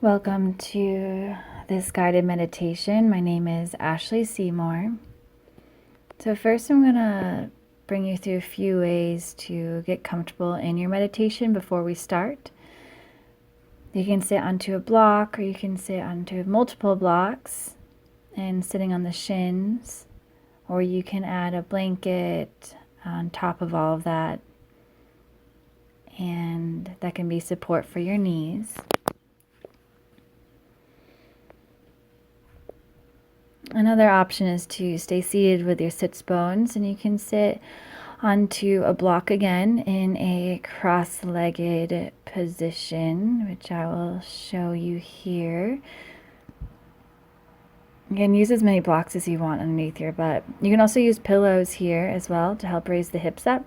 Welcome to this guided meditation. My name is Ashley Seymour. So first I'm going to bring you through a few ways to get comfortable in your meditation before we start. You can sit onto a block or you can sit onto multiple blocks and sitting on the shins, or you can add a blanket on top of all of that, and that can be support for your knees. Another option is to stay seated with your sits bones, and you can sit onto a block again in a cross-legged position, which I will show you here. Again, use as many blocks as you want underneath your butt. You can also use pillows here as well to help raise the hips up.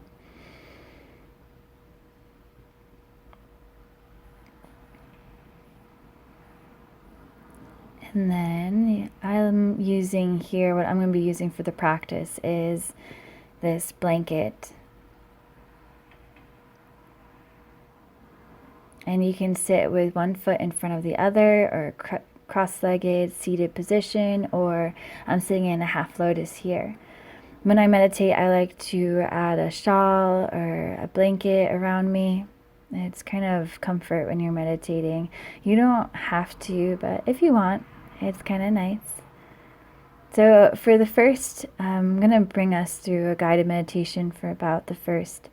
And then I'm using here, what I'm going to be using for the practice is this blanket. And you can sit with one foot in front of the other, or cross-legged seated position, or I'm sitting in a half lotus here. When I meditate, I like to add a shawl or a blanket around me. It's kind of comfort when you're meditating. You don't have to, but if you want, it's kind of nice. So for the first, I'm going to bring us through a guided meditation for about the first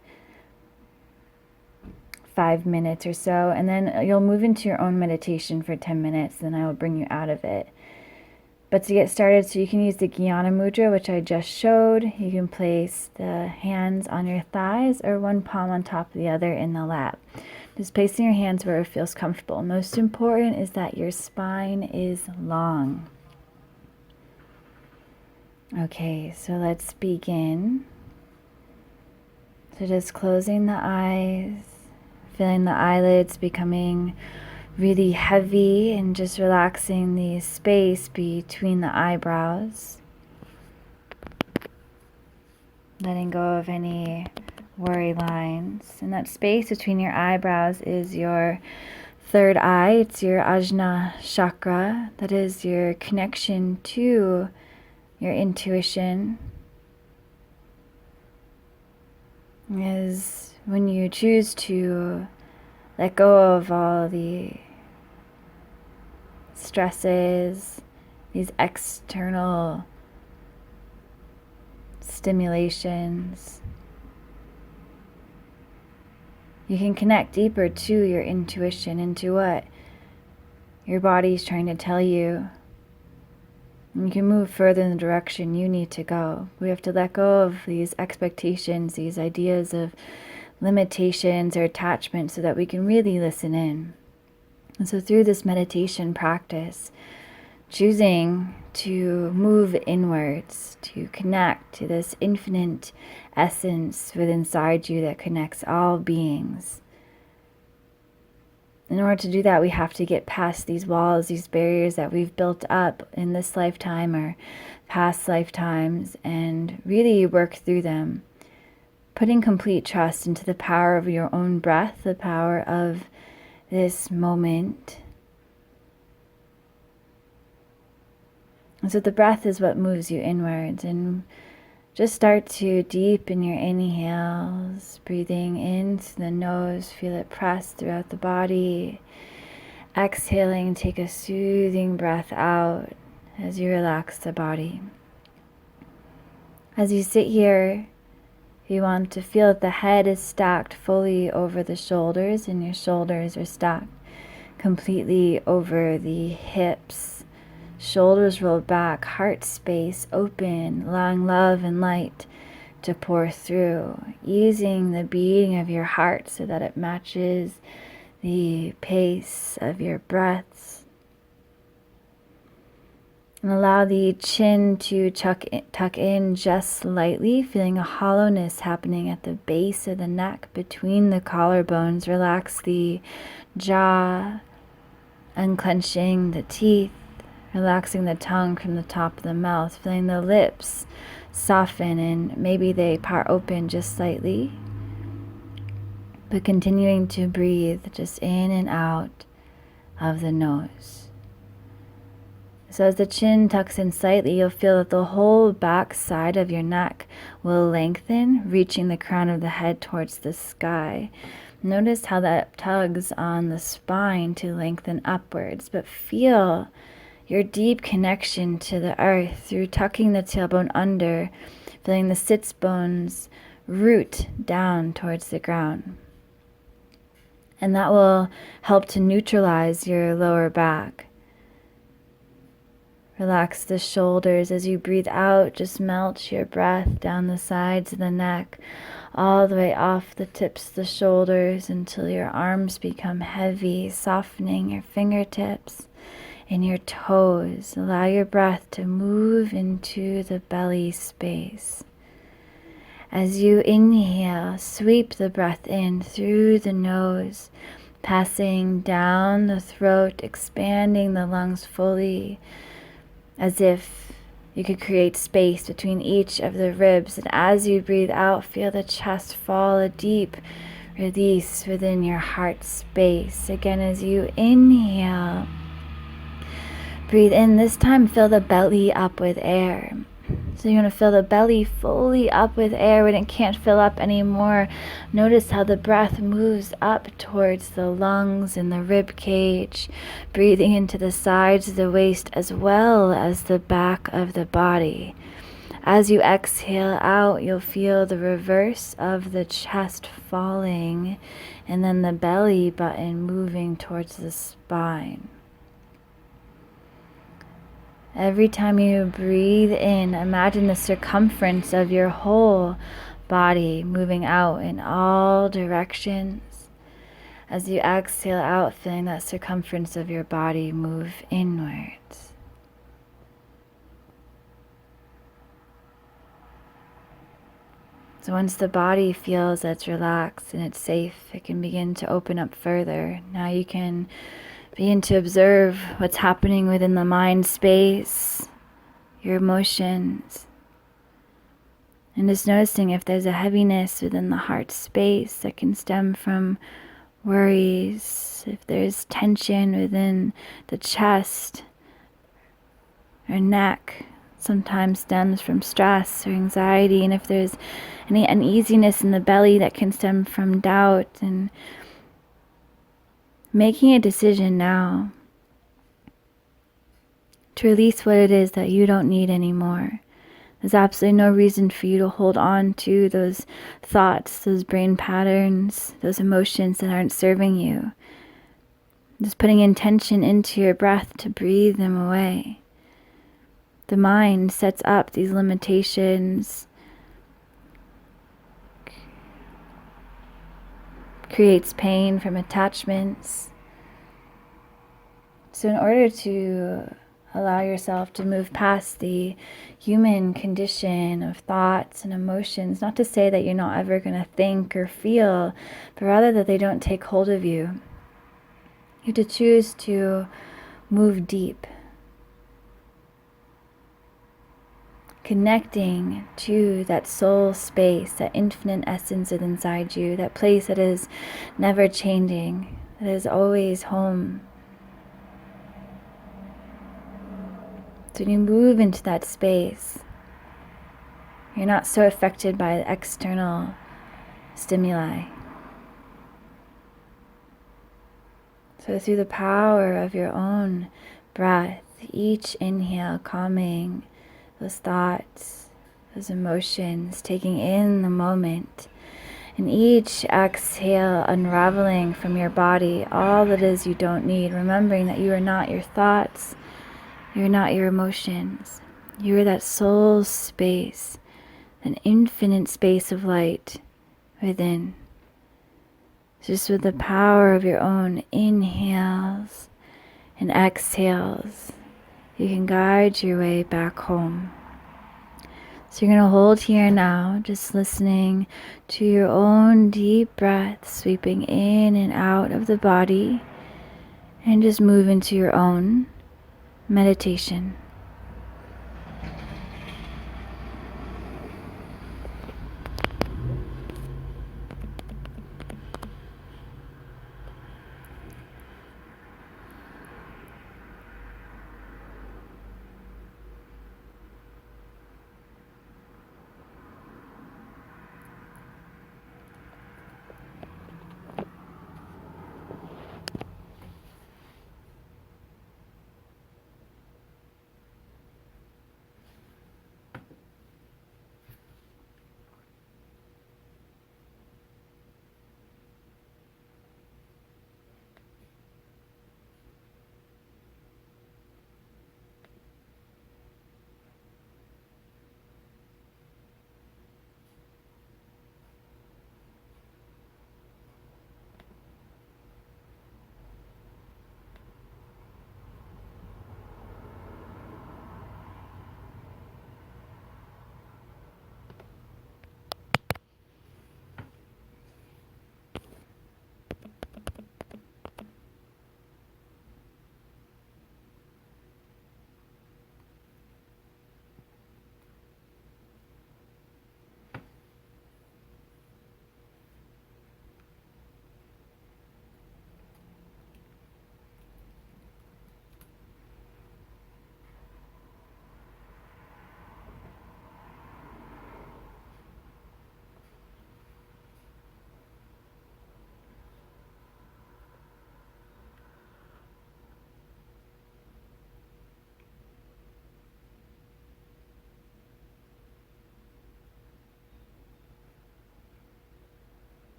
5 minutes or so, and then you'll move into your own meditation for 10 minutes, then I will bring you out of it. But to get started, so you can use the Jnana Mudra, which I just showed. You can place the hands on your thighs or one palm on top of the other in the lap. Just placing your hands where it feels comfortable. Most important is that your spine is long. Okay, so let's begin. So just closing the eyes, feeling the eyelids becoming really heavy, and just relaxing the space between the eyebrows. Letting go of any worry lines. And that space between your eyebrows is your third eye. It's your Ajna chakra. That is your connection to your intuition. Is when you choose to let go of all the stresses, these external stimulations. You can connect deeper to your intuition, into what your body's trying to tell you. And you can move further in the direction you need to go. We have to let go of these expectations, these ideas of limitations or attachments, so that we can really listen in. And so through this meditation practice, choosing to move inwards, to connect to this infinite essence within inside you that connects all beings. In order to do that, we have to get past these walls, these barriers that we've built up in this lifetime or past lifetimes, and really work through them. Putting complete trust into the power of your own breath, the power of this moment. And so the breath is what moves you inwards, and just start to deepen your inhales, breathing in through the nose, feel it press throughout the body. Exhaling, take a soothing breath out as you relax the body. As you sit here, you want to feel that the head is stacked fully over the shoulders, and your shoulders are stacked completely over the hips. Shoulders rolled back, heart space open, allowing love and light to pour through, easing the beating of your heart so that it matches the pace of your breaths. And allow the chin to tuck in just slightly, feeling a hollowness happening at the base of the neck between the collarbones. Relax the jaw, unclenching the teeth, relaxing the tongue from the top of the mouth, feeling the lips soften and maybe they part open just slightly. But continuing to breathe just in and out of the nose. So as the chin tucks in slightly, you'll feel that the whole back side of your neck will lengthen, reaching the crown of the head towards the sky. Notice how that tugs on the spine to lengthen upwards, but feel your deep connection to the earth through tucking the tailbone under, feeling the sits bones root down towards the ground. And that will help to neutralize your lower back. Relax the shoulders as you breathe out. Just melt your breath down the sides of the neck, all the way off the tips of the shoulders until your arms become heavy, softening your fingertips and your toes. Allow your breath to move into the belly space. As you inhale, sweep the breath in through the nose, passing down the throat, expanding the lungs fully, as if you could create space between each of the ribs. And as you breathe out, feel the chest fall, a deep release within your heart space. Again, as you inhale, breathe in. This time, fill the belly up with air. So you want to fill the belly fully up with air when it can't fill up anymore. Notice how the breath moves up towards the lungs and the rib cage, breathing into the sides of the waist as well as the back of the body. As you exhale out, you'll feel the reverse of the chest falling and then the belly button moving towards the spine. Every time you breathe in, imagine the circumference of your whole body moving out in all directions. As you exhale out, feeling that circumference of your body move inwards. So once the body feels that it's relaxed and it's safe, it can begin to open up further. Now you can begin to observe what's happening within the mind space, your emotions, and just noticing if there's a heaviness within the heart space that can stem from worries, if there's tension within the chest or neck, sometimes stems from stress or anxiety, and if there's any uneasiness in the belly that can stem from doubt, and making a decision now to release what it is that you don't need anymore. There's absolutely no reason for you to hold on to those thoughts, those brain patterns, those emotions that aren't serving you. Just putting intention into your breath to breathe them away. The mind sets up these limitations, creates pain from attachments. So in order to allow yourself to move past the human condition of thoughts and emotions, not to say that you're not ever going to think or feel, but rather that they don't take hold of you, you have to choose to move deep, connecting to that soul space, that infinite essence that inside you, that place that is never changing, that is always home. So when you move into that space, you're not so affected by external stimuli. So through the power of your own breath, each inhale calming those thoughts, those emotions, taking in the moment, and each exhale unraveling from your body all that is you don't need, remembering that you are not your thoughts, you're not your emotions, you are that soul space, an infinite space of light within. Just with the power of your own inhales and exhales, you can guide your way back home. So you're going to hold here now, just listening to your own deep breath sweeping in and out of the body, and just move into your own meditation.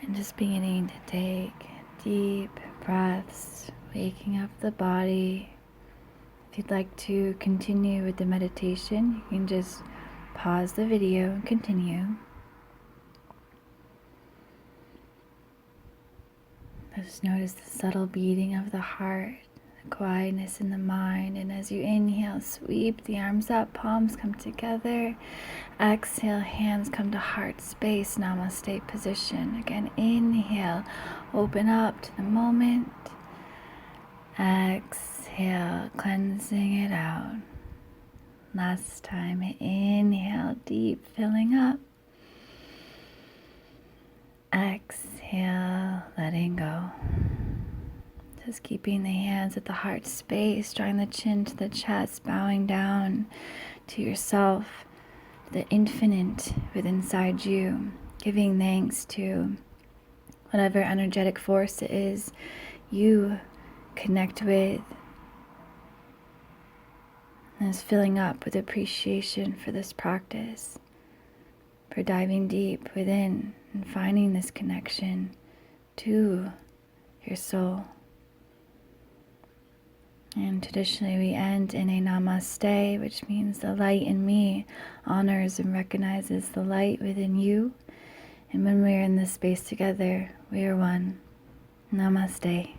And just beginning to take deep breaths, waking up the body. If you'd like to continue with the meditation, you can just pause the video and continue. Just notice the subtle beating of the heart, the quietness in the mind, and as you inhale, sweep the arms up, palms come together. Exhale, hands come to heart space, namaste position. Again, inhale, open up to the moment. Exhale, cleansing it out. Last time, inhale, deep, filling up. Exhale, letting go. Just keeping the hands at the heart space, drawing the chin to the chest, bowing down to yourself, the infinite within inside you, giving thanks to whatever energetic force it is you connect with, and is filling up with appreciation for this practice, for diving deep within and finding this connection to your soul. And traditionally we end in a namaste, which means the light in me honors and recognizes the light within you. And when we are in this space together, we are one. Namaste.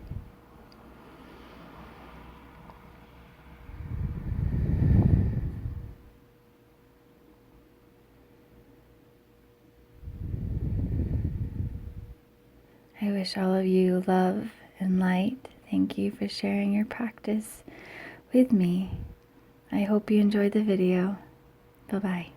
I wish all of you love and light. Thank you for sharing your practice with me. I hope you enjoyed the video. Bye-bye.